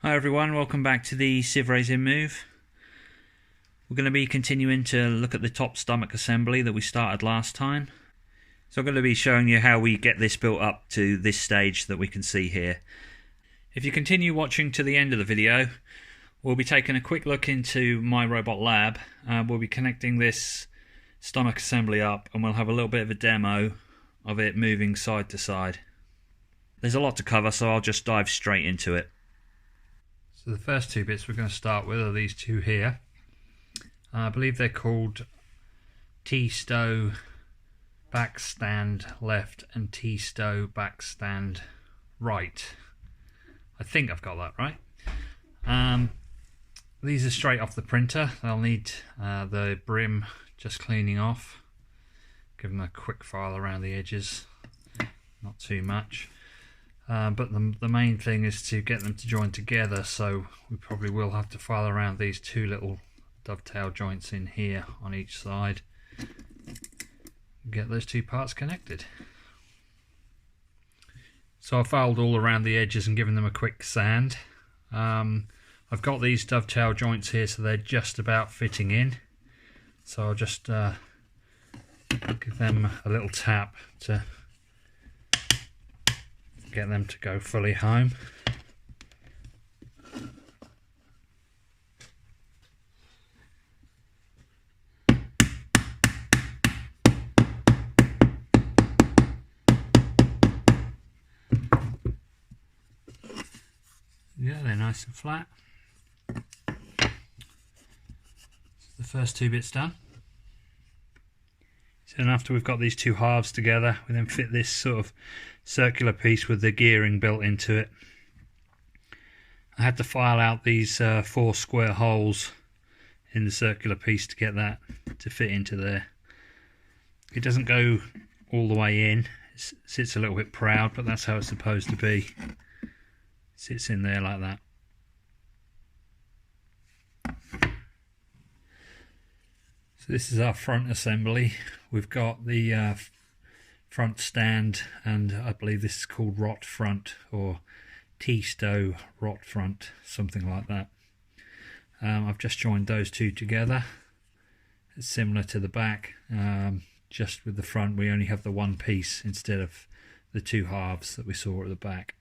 Hi everyone, welcome back to the Civrays InMoov. We're going to be continuing to look at the top stomach assembly that we started last time. So I'm going to be showing you how we get this built up to this stage that we can see here. If you continue watching to the end of the video, we'll be taking a quick look into MyRobotLab. We'll be connecting this stomach assembly up and we'll have a little bit of a demo of it moving side to side. There's a lot to cover, so I'll just dive straight into it. So the first two bits we're going to start with are these two here. I believe they're called T-stow backstand left and T-stow backstand right. I think I've got that right. These are straight off the printer. They'll need the brim just cleaning off. Give them a quick file around the edges, not too much. But the main thing is to get them to join together, so we probably will have to file around these two little dovetail joints in here on each side and get those two parts connected. So I've filed all around the edges and given them a quick sand. I've got these dovetail joints here, so they're just about fitting in, so I'll just give them a little tap to get them to go fully home. Yeah, they're nice and flat. The first two bits done. So then after we've got these two halves together, we then fit this sort of circular piece with the gearing built into it. I had to file out these 4 square holes in the circular piece to get that to fit into there. It doesn't go all the way in, it sits a little bit proud, but that's how it's supposed to be. It sits in there like that. So this is our front assembly. We've got the front stand, and I believe this is called rot front or T-stow rot front, something like that. I've just joined those two together. It's similar to the back, just with the front we only have the one piece instead of the two halves that we saw at the back.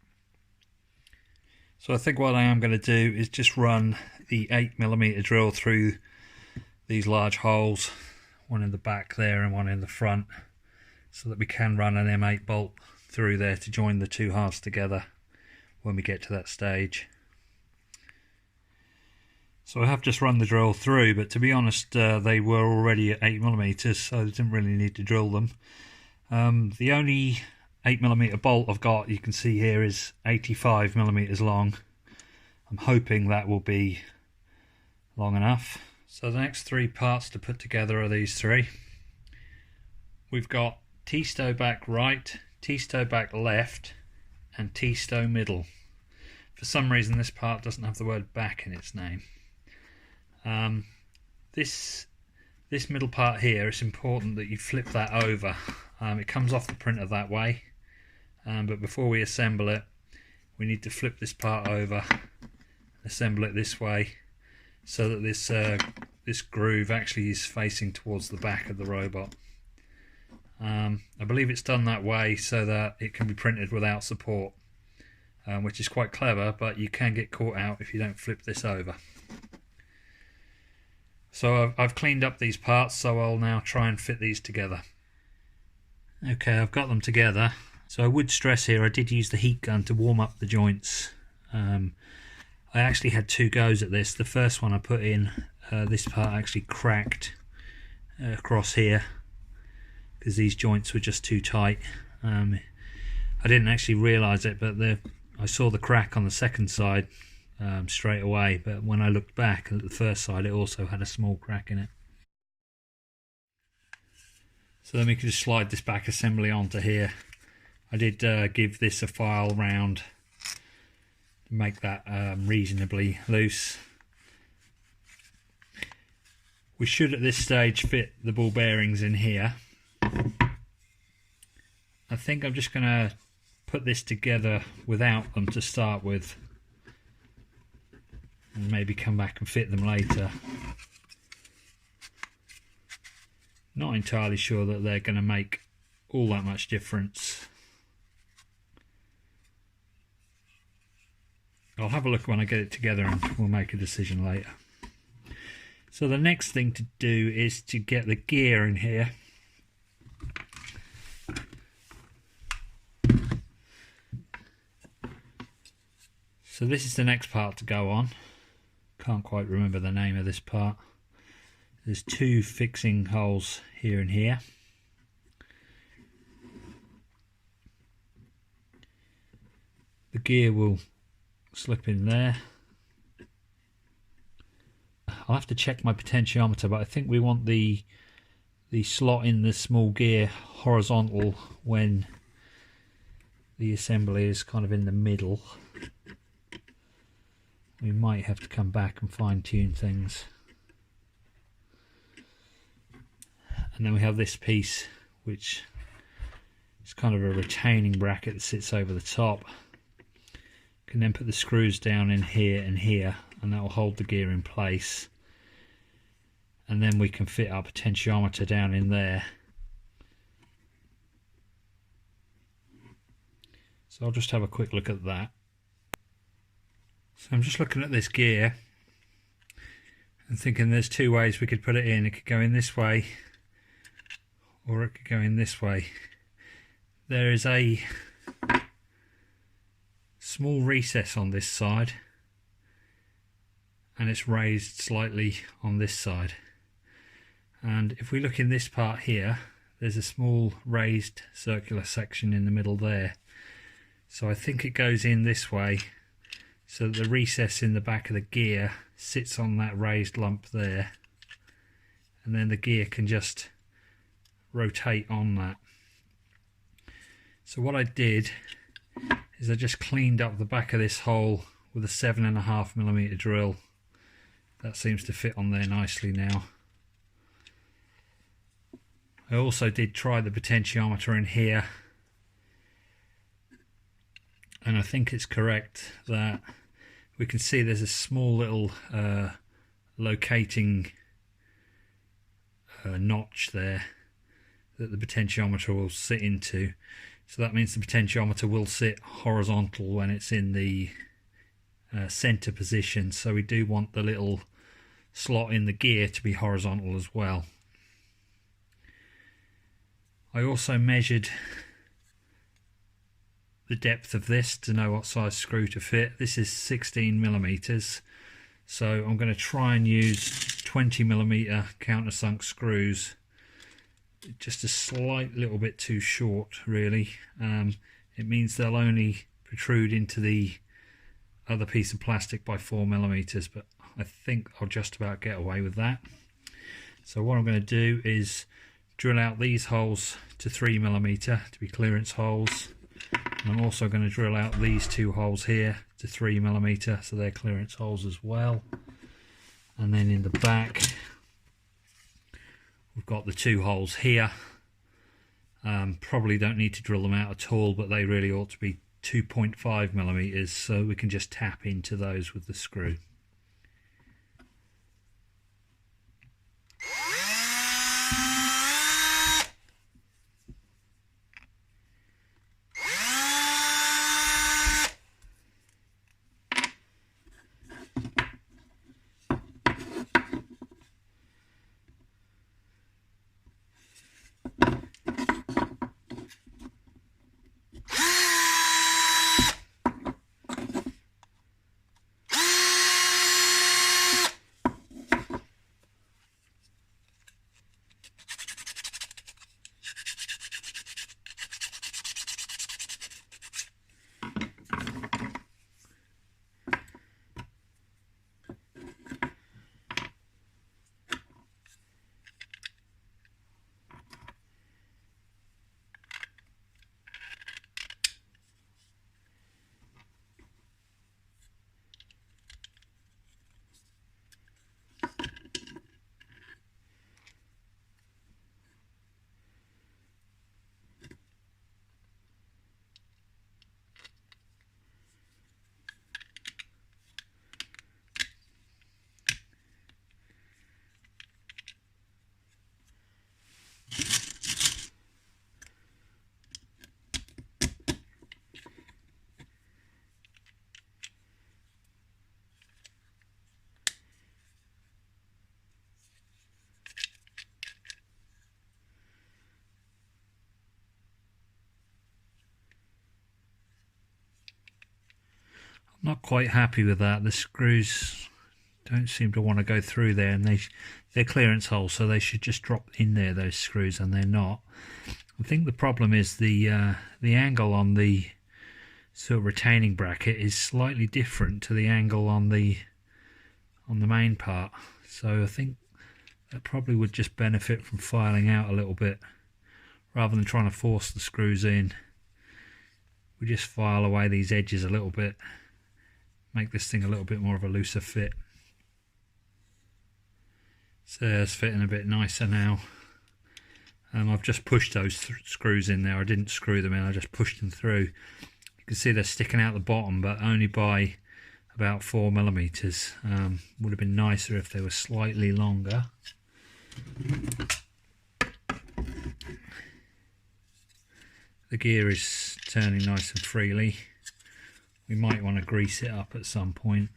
So I think what I am going to do is just run the 8mm drill through these large holes, one in the back there and one in the front, so that we can run an M8 bolt through there to join the two halves together when we get to that stage. So I have just run the drill through, but to be honest they were already at 8mm, so I didn't really need to drill them. The only 8mm bolt I've got, you can see here, is 85mm long. I'm hoping that will be long enough. So the next 3 parts to put together are these 3. We've got T-stow back right, T-stow back left, and T-stow middle. For some reason this part doesn't have the word back in its name. This middle part here, it's important that you flip that over. It comes off the printer that way, but before we assemble it we need to flip this part over, assemble it this way, so that this groove actually is facing towards the back of the robot. I believe it's done that way so that it can be printed without support, which is quite clever, but you can get caught out if you don't flip this over. So I've cleaned up these parts, so I'll now try and fit these together. Okay, I've got them together. So I would stress here, I did use the heat gun to warm up the joints. I actually had 2 goes at this. The first one I put in, this part actually cracked across here because these joints were just too tight. I didn't actually realise it, but I saw the crack on the second side straight away, but when I looked back at the first side it also had a small crack in it. So then we can just slide this back assembly onto here. I did give this a file round to make that reasonably loose. We should at this stage fit the ball bearings in here. I think I'm just going to put this together without them to start with. and maybe come back and fit them later. Not entirely sure that they're going to make all that much difference. I'll have a look when I get it together and we'll make a decision later. So the next thing to do is to get the gear in here. So this is the next part to go on. Can't quite remember the name of this part. There's two fixing holes here and here. The gear will slip in there. I'll have to check my potentiometer, but I think we want the slot in the small gear horizontal when the assembly is kind of in the middle. We might have to come back and fine-tune things. And then we have this piece, which is kind of a retaining bracket that sits over the top. Can then put the screws down in here and here, and that will hold the gear in place. And then we can fit our potentiometer down in there. So I'll just have a quick look at that. So I'm just looking at this gear and thinking there's two ways we could put it in. It could go in this way, or it could go in this way. There is a small recess on this side, and it's raised slightly on this side. And if we look in this part here, there's a small raised circular section in the middle there. So I think it goes in this way, so that the recess in the back of the gear sits on that raised lump there, and then the gear can just rotate on that. So what I did is I just cleaned up the back of this hole with a 7.5mm drill. That seems to fit on there nicely now. I also did try the potentiometer in here, and I think it's correct that we can see there's a small little locating notch there that the potentiometer will sit into. So that means the potentiometer will sit horizontal when it's in the center position. So we do want the little slot in the gear to be horizontal as well. I also measured the depth of this to know what size screw to fit. This is 16mm, so I'm going to try and use 20mm countersunk screws. Just a slight little bit too short, really. It means they'll only protrude into the other piece of plastic by 4mm, but I think I'll just about get away with that. So what I'm going to do is drill out these holes to 3mm to be clearance holes. And I'm also going to drill out these two holes here to 3mm, so they're clearance holes as well. And then in the back we've got the two holes here. Probably don't need to drill them out at all, but they really ought to be 2.5mm, so we can just tap into those with the screw. Not quite happy with that. The screws don't seem to want to go through there, and they're clearance holes, so they should just drop in there, those screws, and they're not. I think the problem is the angle on the sort of retaining bracket is slightly different to the angle on the main part, so I think that probably would just benefit from filing out a little bit rather than trying to force the screws in. We just file away these edges a little bit, make this thing a little bit more of a looser fit. So it's fitting a bit nicer now. I've just pushed those screws in there. I didn't screw them in, I just pushed them through. You can see they're sticking out the bottom, but only by about 4mm. Would have been nicer if they were slightly longer. The gear is turning nice and freely. We might want to grease it up at some point.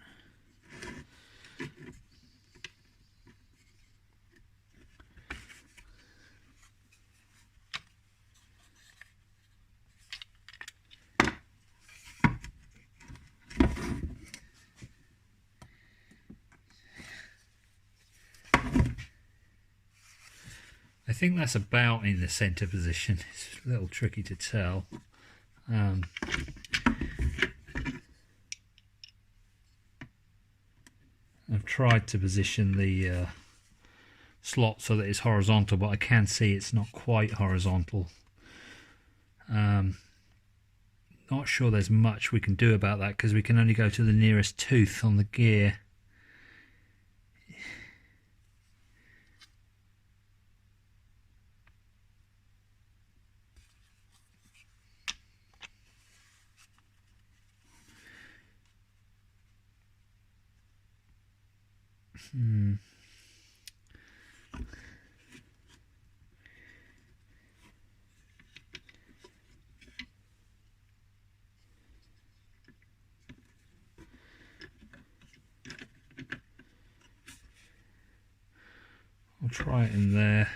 I think that's about in the center position. It's a little tricky to tell. I've tried to position the slot so that it's horizontal, but I can see it's not quite horizontal. Not sure there's much we can do about that because we can only go to the nearest tooth on the gear. I'll try it in there.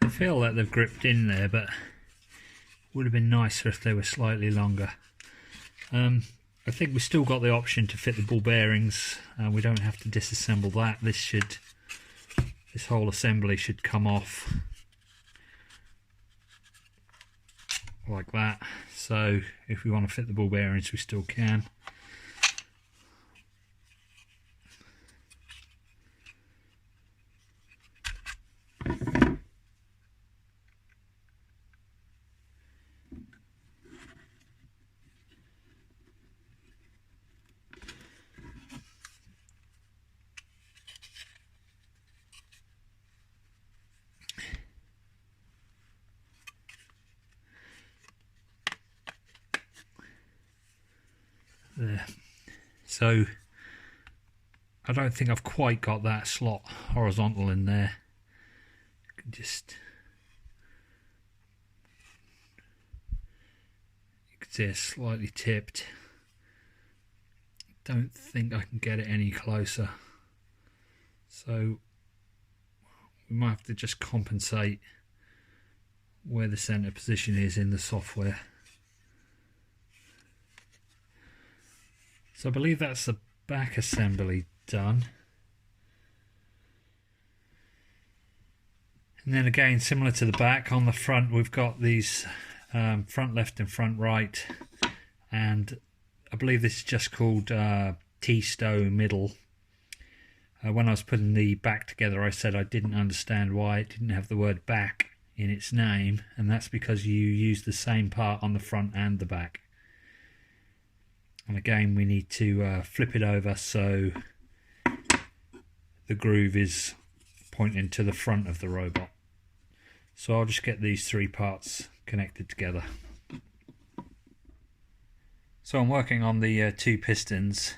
I feel that they've gripped in there, but would have been nicer if they were slightly longer. I think we've still got the option to fit the ball bearings. We don't have to disassemble that. This whole assembly should come off like that. So if we want to fit the ball bearings, we still can. There. So I don't think I've quite got that slot horizontal in there. You can see it's slightly tipped. Don't think I can get it any closer. So we might have to just compensate where the center position is in the software. So I believe that's the back assembly done. And then again, similar to the back, on the front we've got these front left and front right, and I believe this is just called T-stow middle. When I was putting the back together, I said I didn't understand why it didn't have the word back in its name, and that's because you use the same part on the front and the back. And again, we need to flip it over so the groove is pointing to the front of the robot. So I'll just get these three parts connected together. So I'm working on the two pistons.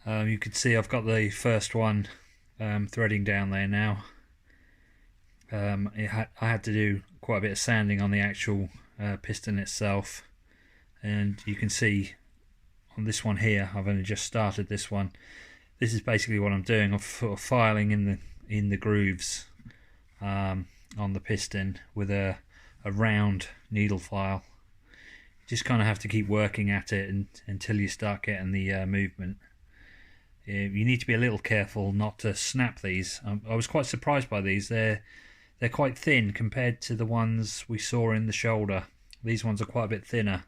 You can see I've got the first one threading down there now. I had to do quite a bit of sanding on the actual piston itself, and you can see on this one here, I've only just started this one. This is basically what I'm doing. I'm sort of filing in the grooves on the piston with a round needle file. You just kind of have to keep working at it until you start getting the movement. You need to be a little careful not to snap these. I was quite surprised by these. They're quite thin compared to the ones we saw in the shoulder. These ones are quite a bit thinner.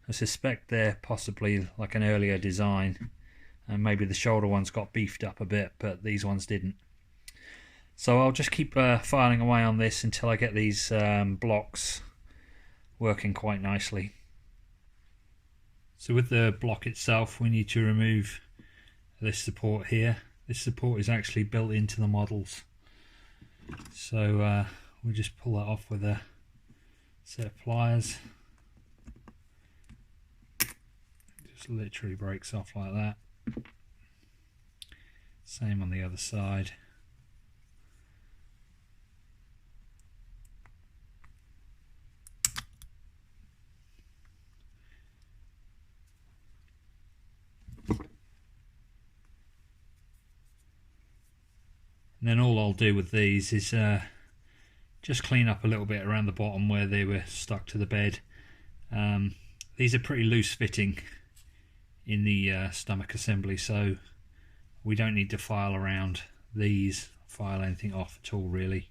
I suspect they're possibly like an earlier design, and maybe the shoulder ones got beefed up a bit, but these ones didn't. So I'll just keep filing away on this until I get these blocks working quite nicely. So with the block itself, we need to remove this support here. This support is actually built into the models. So we just pull that off with a set of pliers. Just literally breaks off like that. Same on the other side. And then all I'll do with these is just clean up a little bit around the bottom where they were stuck to the bed. These are pretty loose fitting in the stomach assembly, so we don't need to file around these, file anything off at all really.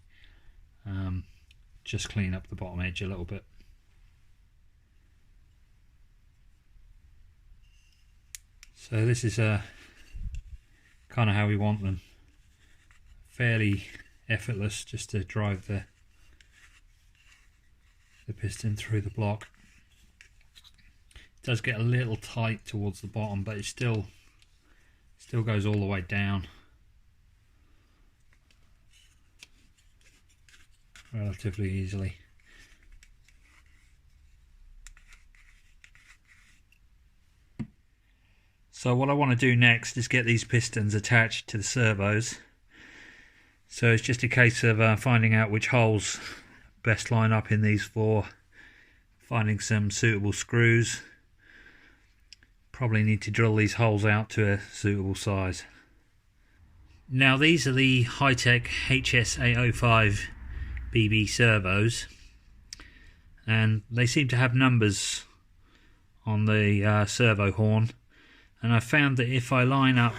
Just clean up the bottom edge a little bit. So this is kind of how we want them. Fairly effortless, just to drive the piston through the block. It does get a little tight towards the bottom, but it still goes all the way down relatively easily. So what I want to do next is get these pistons attached to the servos. So it's just a case of finding out which holes best line up in these four, finding some suitable screws. Probably need to drill these holes out to a suitable size. Now these are the high-tech HSA05 BB servos, and they seem to have numbers on the servo horn, and I found that if I line up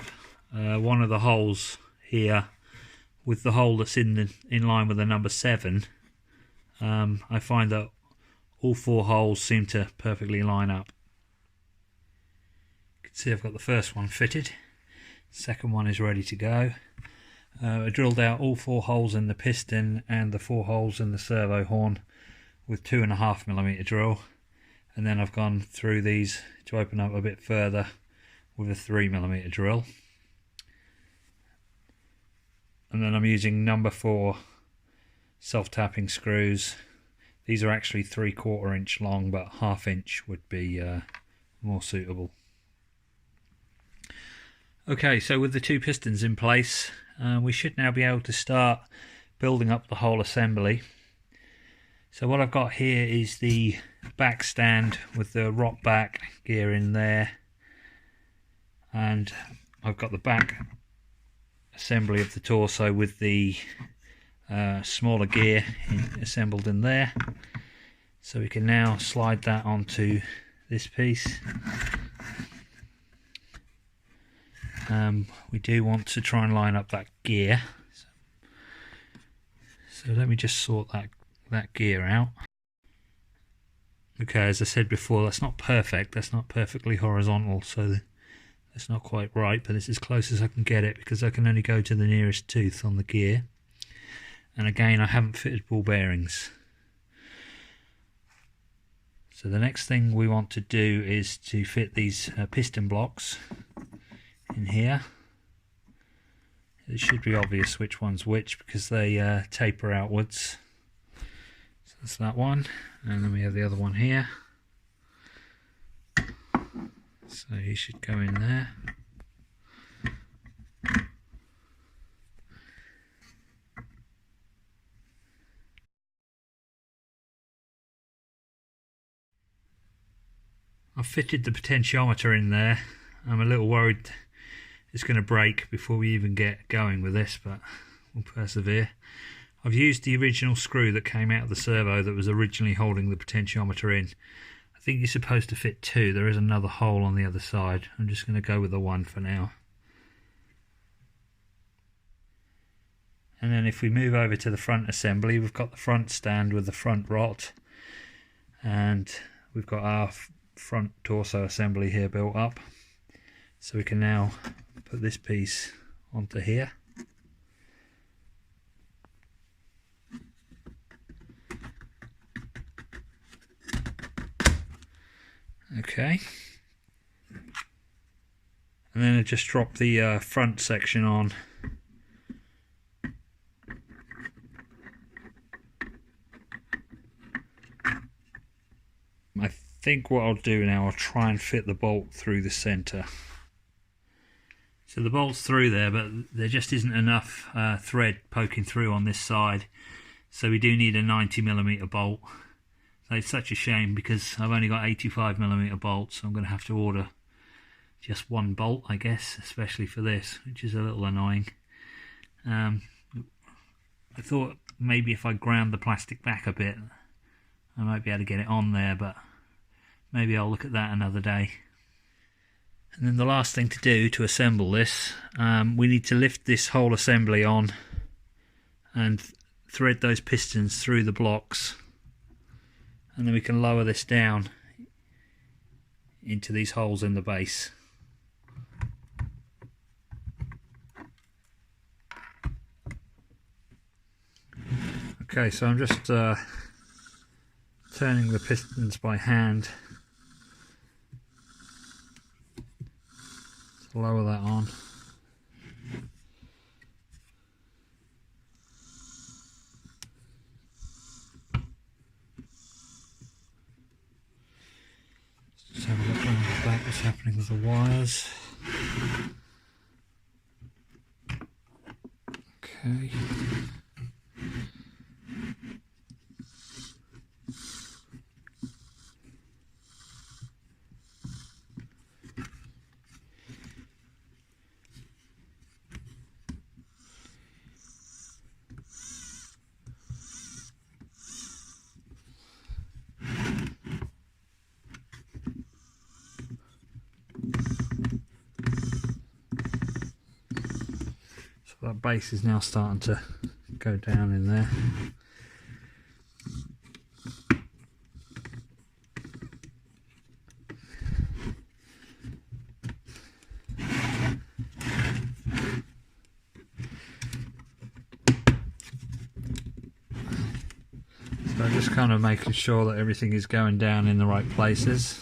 one of the holes here with the hole that's in line with the number 7, I find that all four holes seem to perfectly line up. You can see I've got the first one fitted, second one is ready to go. I drilled out all four holes in the piston and the four holes in the servo horn with 2.5mm drill, and then I've gone through these to open up a bit further with a 3mm drill. And then I'm using number 4 self-tapping screws. These are actually 3/4 inch long, but 1/2 inch would be more suitable. Okay, so with the two pistons in place, we should now be able to start building up the whole assembly. So what I've got here is the back stand with the rock back gear in there, and I've got the back assembly of the torso with the smaller gear assembled in there. So we can now slide that onto this piece. We do want to try and line up that gear, so let me just sort that gear out. Okay, as I said before, that's not perfect, that's not perfectly horizontal, so that's not quite right, but it's as close as I can get it because I can only go to the nearest tooth on the gear. And again, I haven't fitted ball bearings. So the next thing we want to do is to fit these piston blocks in here, It should be obvious which one's which because they taper outwards. So that's that one, and then we have the other one here. So he should go in there. I've fitted the potentiometer in there. I'm a little worried it's going to break before we even get going with this, but we'll persevere. I've used the original screw that came out of the servo that was originally holding the potentiometer in. I think you're supposed to fit two. There is another hole on the other side. I'm just going to go with the one for now. And then if we move over to the front assembly, we've got the front stand with the front rot, and we've got our front torso assembly here built up. So we can now put this piece onto here. Okay. And then I just drop the front section on. I think what I'll do now, I'll try and fit the bolt through the center. So the bolt's through there, but there just isn't enough thread poking through on this side, so we do need a 90mm bolt. So it's such a shame because I've only got 85mm bolts, so I'm going to have to order just one bolt, I guess, especially for this, which is a little annoying. I thought maybe if I ground the plastic back a bit I might be able to get it on there, but maybe I'll look at that another day. And then the last thing to do to assemble this, we need to lift this whole assembly on and thread those pistons through the blocks, and then we can lower this down into these holes in the base. Okay, so I'm just turning the pistons by hand to lower that on. Let's have a look around the back, what's happening with the wires. Okay. That base is now starting to go down in there. So just kind of making sure that everything is going down in the right places.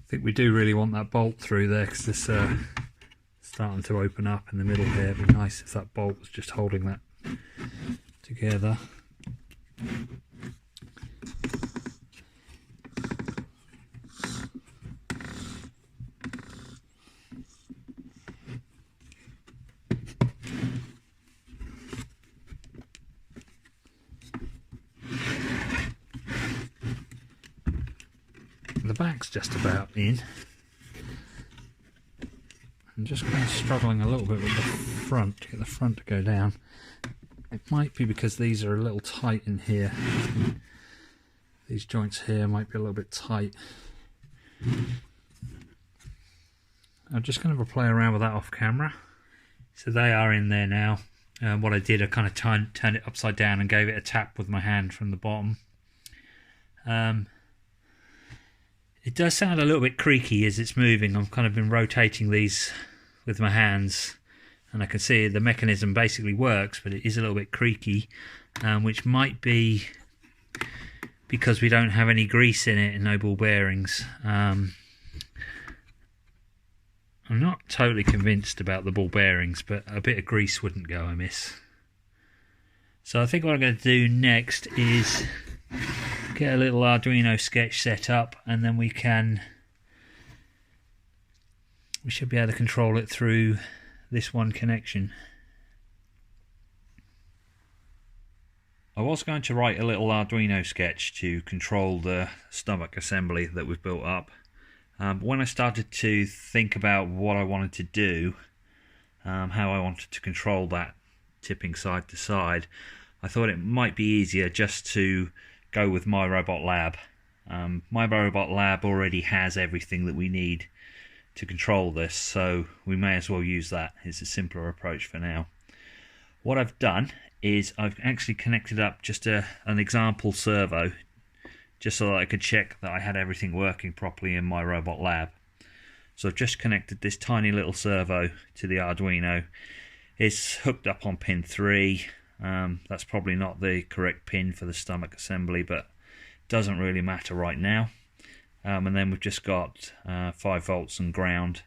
I think we do really want that bolt through there because it's starting to open up in the middle here. It'd be nice if that bolt was just holding that together. The back's just about in. I'm just kind of struggling a little bit with the front, to get the front to go down. It might be because these are a little tight in here. These joints here might be a little bit tight. I'm just going to play around with that off camera, So they are in there now. What I did, I kind of turned it upside down and gave it a tap with my hand from the bottom. It does sound a little bit creaky as it's moving. I've kind of been rotating these with my hands, and I can see the mechanism basically works, but it is a little bit creaky, which might be because we don't have any grease in it and no ball bearings. I'm not totally convinced about the ball bearings, but a bit of grease wouldn't go amiss. So I think what I'm going to do next is get a little Arduino sketch set up, and then we should be able to control it through this one connection. I was going to write a little Arduino sketch to control the stomach assembly that we've built up. When I started to think about what I wanted to do, how I wanted to control that tipping side to side, I thought it might be easier just to go with MyRobotLab. MyRobotLab already has everything that we need to control this, so we may as well use that. It's a simpler approach for now. What I've done is I've actually connected up just an example servo, just so that I could check that I had everything working properly in MyRobotLab. So I've just connected this tiny little servo to the Arduino. It's hooked up on pin 3. That's probably not the correct pin for the stomach assembly, but doesn't really matter right now. And then we've just got 5 volts and ground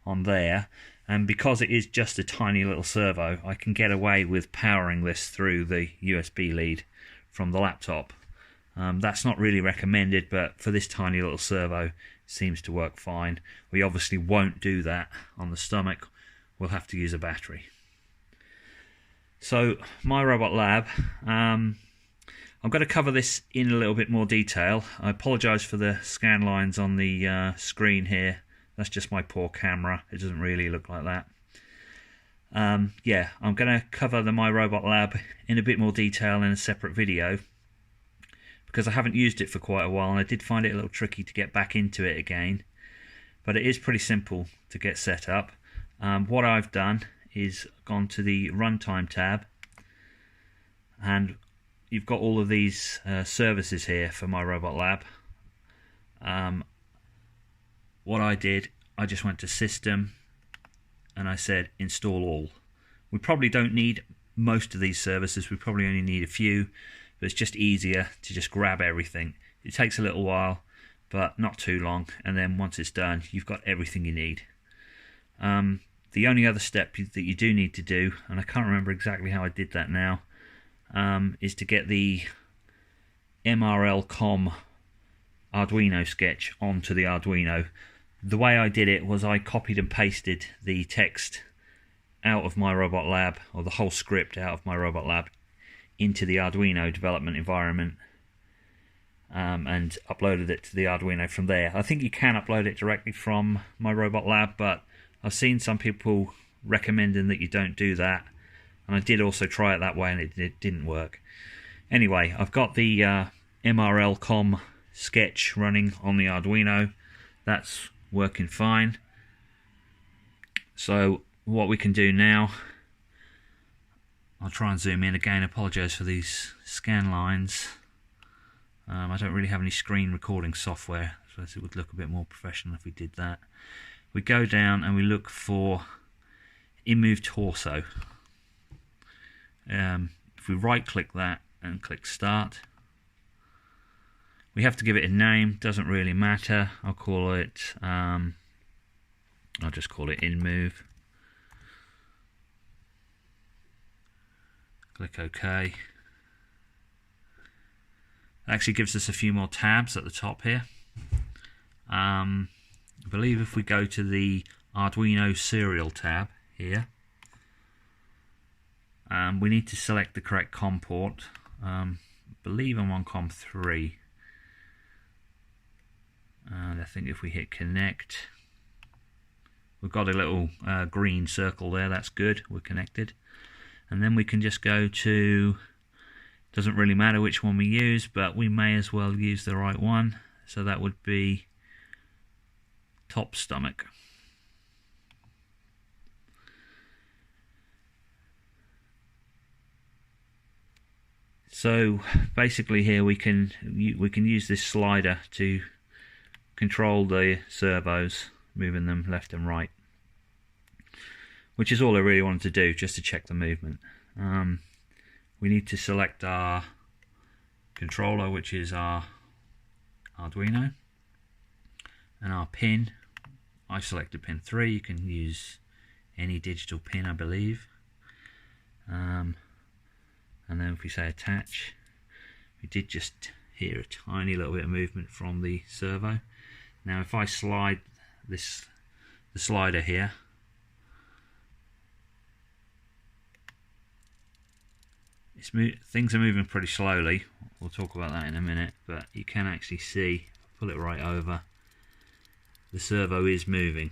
on there, and because it is just a tiny little servo, I can get away with powering this through the USB lead from the laptop. That's not really recommended, but for this tiny little servo it seems to work fine. We obviously won't do that on the stomach. We'll have to use a battery. So MyRobotLab, I'm going to cover this in a little bit more detail. I apologise for the scan lines on the screen here. That's just my poor camera. It doesn't really look like that. Yeah, I'm going to cover the MyRobotLab in a bit more detail in a separate video, because I haven't used it for quite a while and I did find it a little tricky to get back into it again. But it is pretty simple to get set up. What I've done is gone to the Runtime tab, and you've got all of these services here for MyRobotLab. What I did, I just went to System and I said Install All. We probably don't need most of these services, we probably only need a few, but it's just easier to just grab everything. It takes a little while, but not too long, and then once it's done, you've got everything you need. The only other step that you do need to do, and I can't remember exactly how I did that now, is to get the MRL COM Arduino sketch onto the Arduino. The way I did it was I copied and pasted the text out of MyRobotLab, or the whole script out of MyRobotLab, into the Arduino development environment, and uploaded it to the Arduino from there. I think you can upload it directly from MyRobotLab, but I've seen some people recommending that you don't do that, and I did also try it that way and it didn't work. Anyway, I've got the MRL COM sketch running on the Arduino. That's working fine. So what we can do now, I'll try and zoom in again. I apologise for these scan lines. I don't really have any screen recording software, so it would look a bit more professional if we did that. We go down and we look for InMoov Torso. If we right click that and click Start, we have to give it a name. Doesn't really matter. I'll call it, I'll just call it InMoov. Click OK. It actually gives us a few more tabs at the top here. I believe if we go to the Arduino serial tab here, we need to select the correct COM port. I believe I'm on COM 3. And I think if we hit connect, we've got a little green circle there. That's good, we're connected. And then we can just go to, doesn't really matter which one we use, but we may as well use the right one. So that would be top stomach. So basically here we can use this slider to control the servos, moving them left and right, which is all I really wanted to do, just to check the movement. We need to select our controller, which is our Arduino, and our pin. I selected pin 3. You can use any digital pin, I believe. And then if we say attach, we did just hear a tiny little bit of movement from the servo. Now if I slide the slider here, things are moving pretty slowly. We'll talk about that in a minute, but you can actually see, pull it right over, the servo is moving.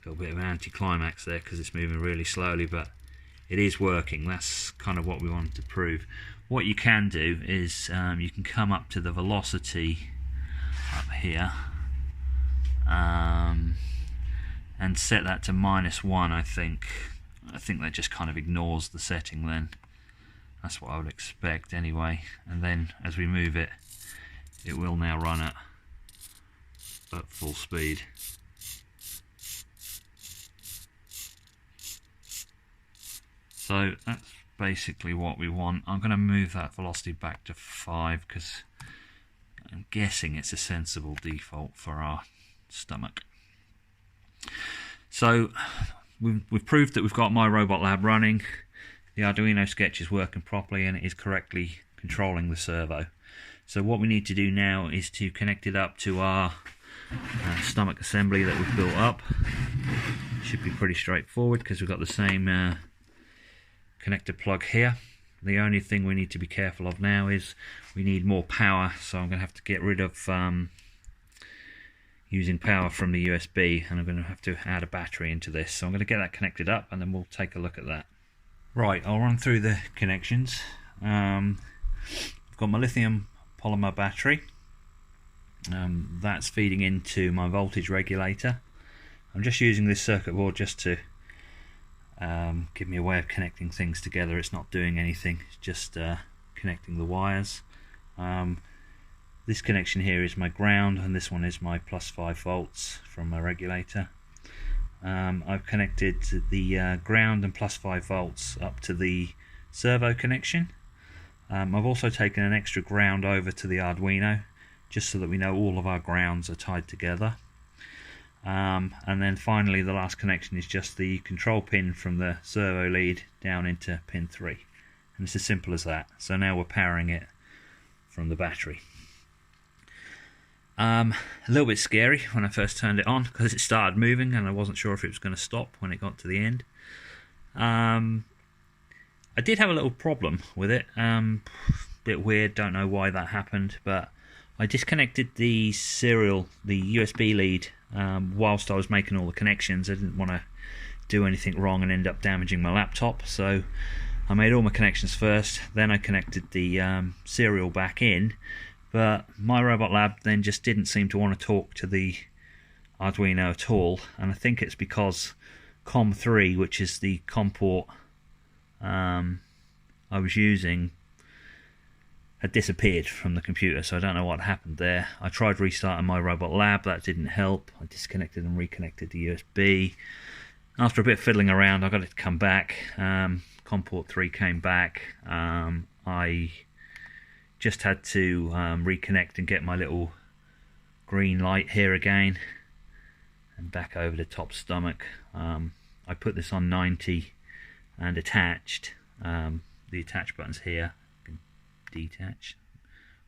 Got a bit of an anticlimax there because it's moving really slowly, but it is working. That's kind of what we wanted to prove. What you can do is you can come up to the velocity up here and set that to -1. I think that just kind of ignores the setting then. That's what I would expect anyway. And then as we move it, it will now run at full speed. So that's basically what we want. I'm going to move that velocity back to 5 because I'm guessing it's a sensible default for our stomach. So we've proved that we've got MyRobotLab running. The Arduino sketch is working properly and it is correctly controlling the servo. So what we need to do now is to connect it up to our stomach assembly that we've built up. Should be pretty straightforward because we've got the same connector plug here. The only thing we need to be careful of now is we need more power, so I'm going to have to get rid of using power from the USB, and I'm going to have to add a battery into this. So I'm going to get that connected up and then we'll take a look at that. Right, I'll run through the connections. I've got my lithium polymer battery. That's feeding into my voltage regulator. I'm just using this circuit board just to give me a way of connecting things together. It's not doing anything, it's just connecting the wires. This connection here is my ground and this one is my +5 volts from my regulator. I've connected the ground and +5 volts up to the servo connection. I've also taken an extra ground over to the Arduino just so that we know all of our grounds are tied together. And then finally the last connection is just the control pin from the servo lead down into pin 3, and it's as simple as that. So now we're powering it from the battery. A little bit scary when I first turned it on because it started moving and I wasn't sure if it was going to stop when it got to the end. I did have a little problem with it, bit weird, don't know why that happened, but I disconnected the USB lead whilst I was making all the connections. I didn't want to do anything wrong and end up damaging my laptop, so I made all my connections first, then I connected the serial back in, but MyRobotLab then just didn't seem to want to talk to the Arduino at all, and I think it's because COM3, which is the COM port I was using, had disappeared from the computer, so I don't know what happened there. I tried restarting MyRobotLab, that didn't help. I disconnected and reconnected the USB. After a bit of fiddling around, I got it to come back. COM port 3 came back. I just had to reconnect and get my little green light here again and back over the top stomach. I put this on 90 and attached. The attach button's here. Detach,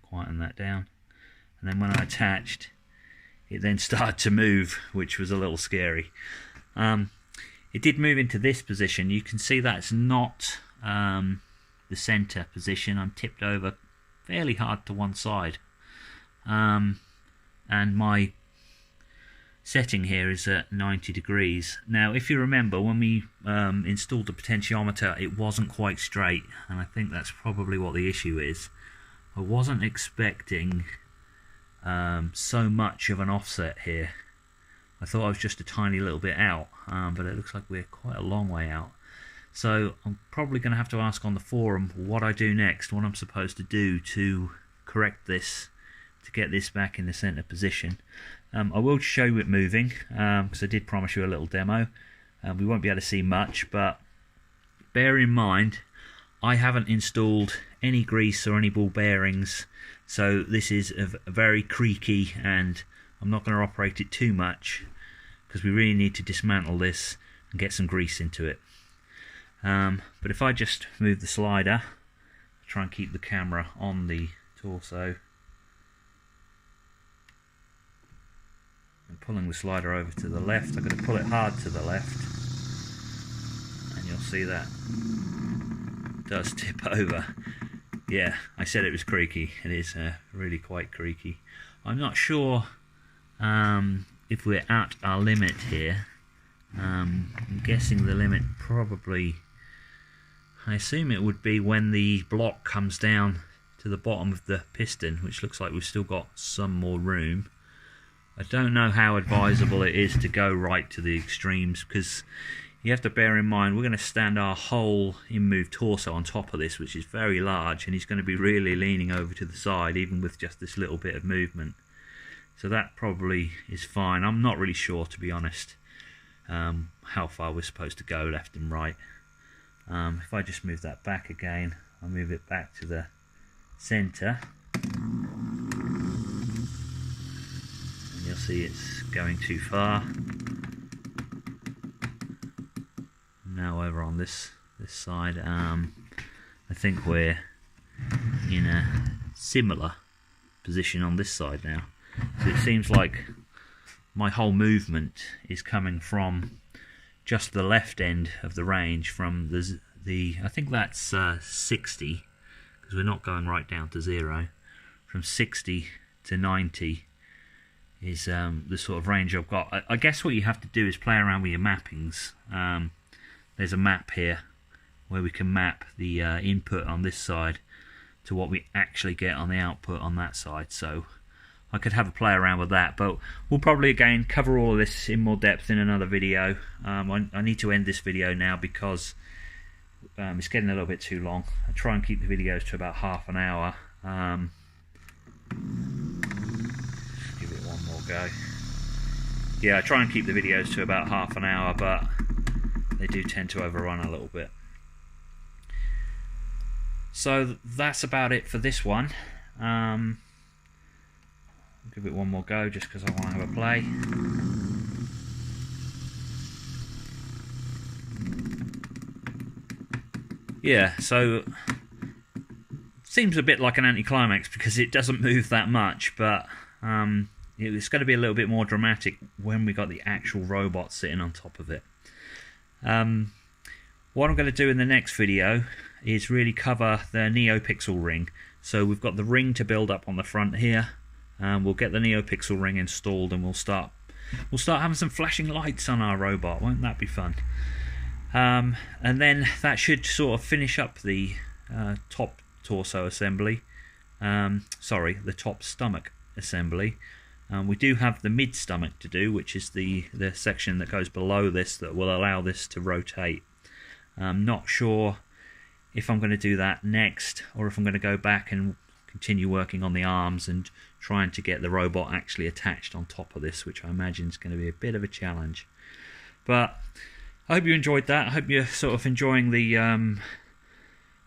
quieten that down, and then when I attached, it then started to move, which was a little scary. It did move into this position. You can see that it's not the center position. I'm tipped over fairly hard to one side, and my setting here is at 90 degrees. Now if you remember, when we installed the potentiometer, it wasn't quite straight, and I think that's probably what the issue is. I wasn't expecting so much of an offset here. I thought I was just a tiny little bit out, but it looks like we're quite a long way out. So I'm probably going to have to ask on the forum what I do next, what I'm supposed to do to correct this, to get this back in the center position. I will show you it moving, because I did promise you a little demo. We won't be able to see much, but bear in mind I haven't installed any grease or any ball bearings, so this is a very creaky, and I'm not going to operate it too much because we really need to dismantle this and get some grease into it. But if I just move the slider, try and keep the camera on the torso, and pulling the slider over to the left, I'm going to pull it hard to the left, and you'll see that it does tip over. Yeah, I said it was creaky. It is really quite creaky. I'm not sure if we're at our limit here. I'm guessing the limit probably, I assume it would be when the block comes down to the bottom of the piston, which looks like we've still got some more room. I don't know how advisable it is to go right to the extremes, because you have to bear in mind we're going to stand our whole InMoov torso on top of this, which is very large, and he's going to be really leaning over to the side even with just this little bit of movement. So that probably is fine. I'm not really sure, to be honest, how far we're supposed to go left and right. If I just move that back again, I'll move it back to the center, and you'll see it's going too far. Now over on this side, I think we're in a similar position on this side now. So it seems like my whole movement is coming from just the left end of the range, from the I think that's 60, because we're not going right down to 0. From 60 to 90 is the sort of range I've got. I guess what you have to do is play around with your mappings. There's a map here where we can map the input on this side to what we actually get on the output on that side. So I could have a play around with that, but we'll probably again cover all of this in more depth in another video. I need to end this video now because it's getting a little bit too long. I try and keep the videos to about half an hour. Give it one more go. Yeah, I try and keep the videos to about half an hour, but they do tend to overrun a little bit. So that's about it for this one. Give it one more go just because I want to have a play. Yeah, so seems a bit like an anticlimax because it doesn't move that much, but it's going to be a little bit more dramatic when we got the actual robot sitting on top of it. What I'm going to do in the next video is really cover the NeoPixel ring. So we've got the ring to build up on the front here. We'll get the NeoPixel ring installed, and we'll start having some flashing lights on our robot. Won't that be fun? And then that should sort of finish up the top torso assembly. Sorry, the top stomach assembly. We do have the mid stomach to do, which is the section that goes below this that will allow this to rotate. I'm not sure if I'm going to do that next, or if I'm going to go back and continue working on the arms and trying to get the robot actually attached on top of this, which I imagine is going to be a bit of a challenge. But I hope you enjoyed that. I hope you're sort of enjoying the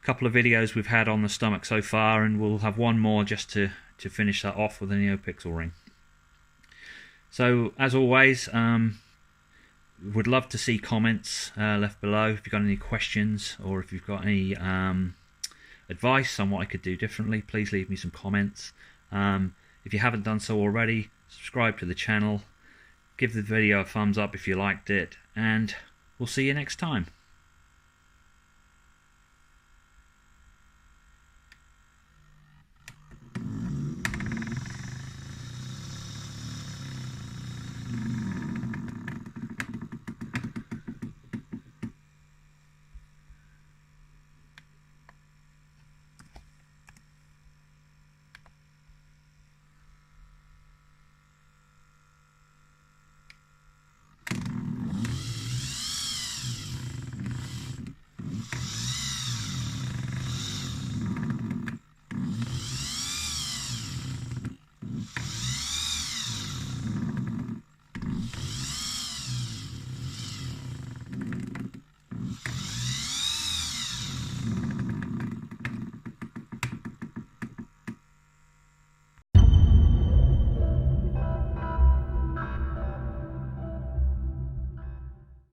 couple of videos we've had on the stomach so far, and we'll have one more just to finish that off with the NeoPixel ring. So as always, would love to see comments left below if you've got any questions, or if you've got any advice on what I could do differently. Please leave me some comments. If you haven't done so already, subscribe to the channel, give the video a thumbs up if you liked it, and we'll see you next time.